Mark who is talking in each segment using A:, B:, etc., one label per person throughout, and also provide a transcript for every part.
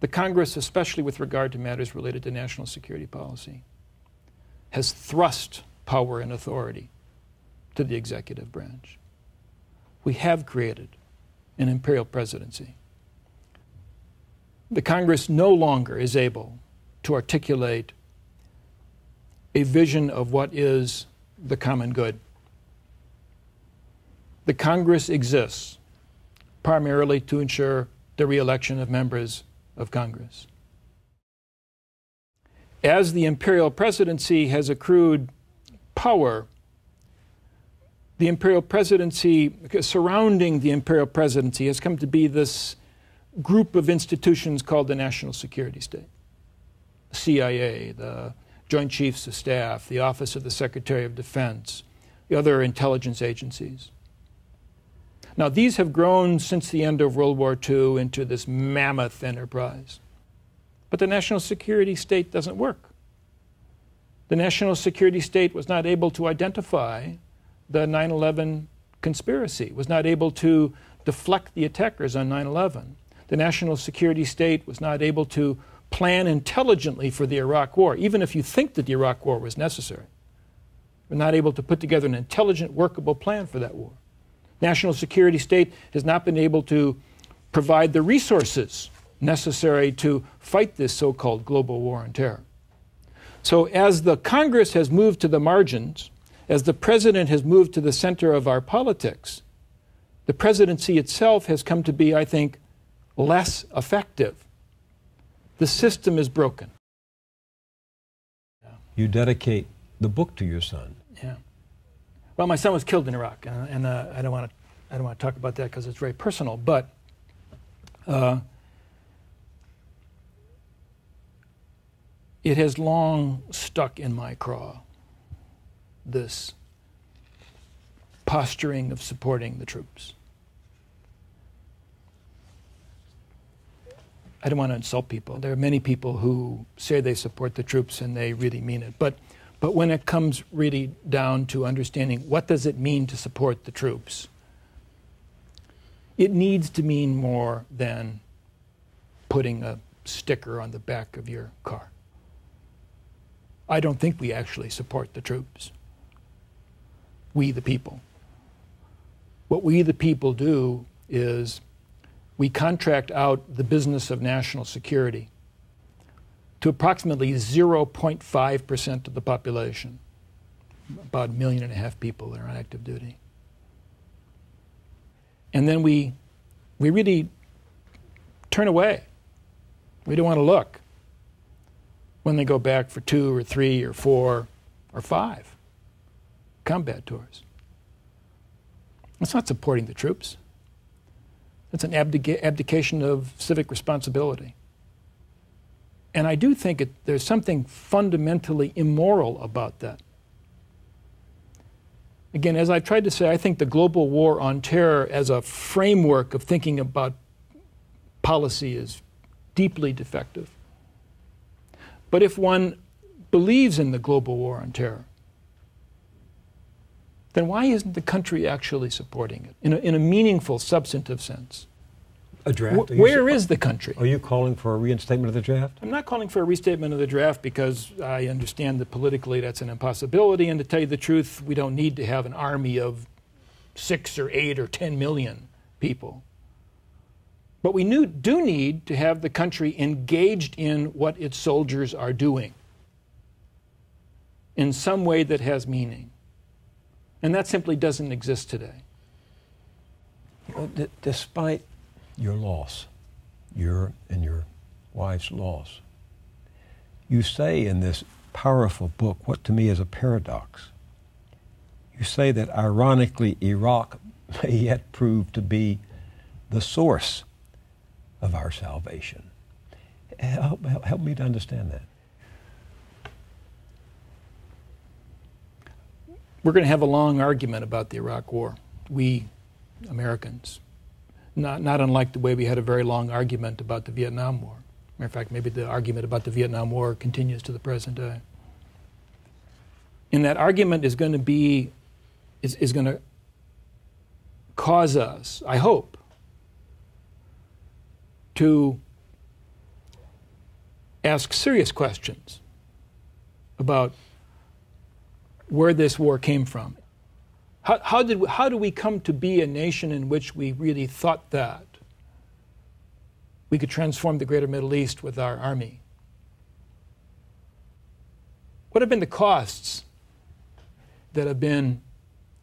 A: The Congress, especially with regard to matters related to national security policy, has thrust power and authority to the executive branch. We have created an imperial presidency. The Congress no longer is able to articulate a vision of what is the common good. The Congress exists primarily to ensure the re-election of members of Congress. As the imperial presidency has accrued power, the imperial presidency, surrounding the imperial presidency, has come to be this group of institutions called the national security state. The CIA, the Joint Chiefs of Staff, the Office of the Secretary of Defense, the other intelligence agencies. Now, these have grown since the end of World War II into this mammoth enterprise. But the national security state doesn't work. The national security state was not able to identify the 9/11 conspiracy, was not able to deflect the attackers on 9/11. The national security state was not able to plan intelligently for the Iraq War, even if you think that the Iraq War was necessary. We're not able to put together an intelligent, workable plan for that war. National security state has not been able to provide the resources necessary to fight this so-called global war on terror. So as the Congress has moved to the margins, as the president has moved to the center of our politics, the presidency itself has come to be, I think, less effective. The system is broken.
B: You dedicate the book to your son.
A: Yeah. Well, my son was killed in Iraq, and I don't want to talk about that because it's very personal. But it has long stuck in my craw, this posturing of supporting the troops. I don't want to insult people. There are many people who say they support the troops and they really mean it. But when it comes really down to understanding what does it mean to support the troops, it needs to mean more than putting a sticker on the back of your car. I don't think we actually support the troops. We the people. What we the people do is we contract out the business of national security to approximately 0.5% of the population, about 1.5 million people that are on active duty. And then we really turn away. We don't want to look when they go back for 2 or 3 or 4 or 5 combat tours. That's not supporting the troops. It's an abdication of civic responsibility. And I do think there's something fundamentally immoral about that. Again, as I tried to say, I think the global war on terror as a framework of thinking about policy is deeply defective. But if one believes in the global war on terror, then why isn't the country actually supporting it in a meaningful, substantive sense?
B: A draft?
A: Where is the country?
B: Are you calling for a reinstatement of the draft?
A: I'm not calling for a restatement of the draft because I understand that politically that's an impossibility, and to tell you the truth, we don't need to have an army of 6 or 8 or 10 million people. But we do need to have the country engaged in what its soldiers are doing in some way that has meaning. And that simply doesn't exist today.
B: Well, despite your loss, your and your wife's loss, you say in this powerful book what to me is a paradox. You say that ironically Iraq may yet prove to be the source of our salvation. Help me to understand that.
A: We're going to have a long argument about the Iraq War, we Americans, not unlike the way we had a very long argument about the Vietnam War. Matter of fact, maybe the argument about the Vietnam War continues to the present day. And that argument is going to cause us, I hope, to ask serious questions about where this war came from. How do we come to be a nation in which we really thought that we could transform the greater Middle East with our army? What have been the costs that have been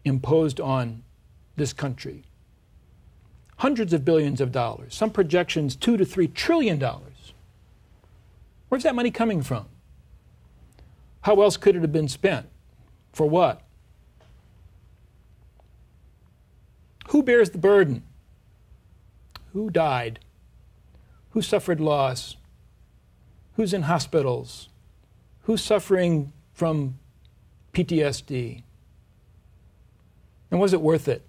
A: imposed on this country? Hundreds of billions of dollars, some projections $2 to $3 trillion. Where's that money coming from? How else could it have been spent? For what? Who bears the burden? Who died? Who suffered loss? Who's in hospitals? Who's suffering from PTSD? And was it worth it?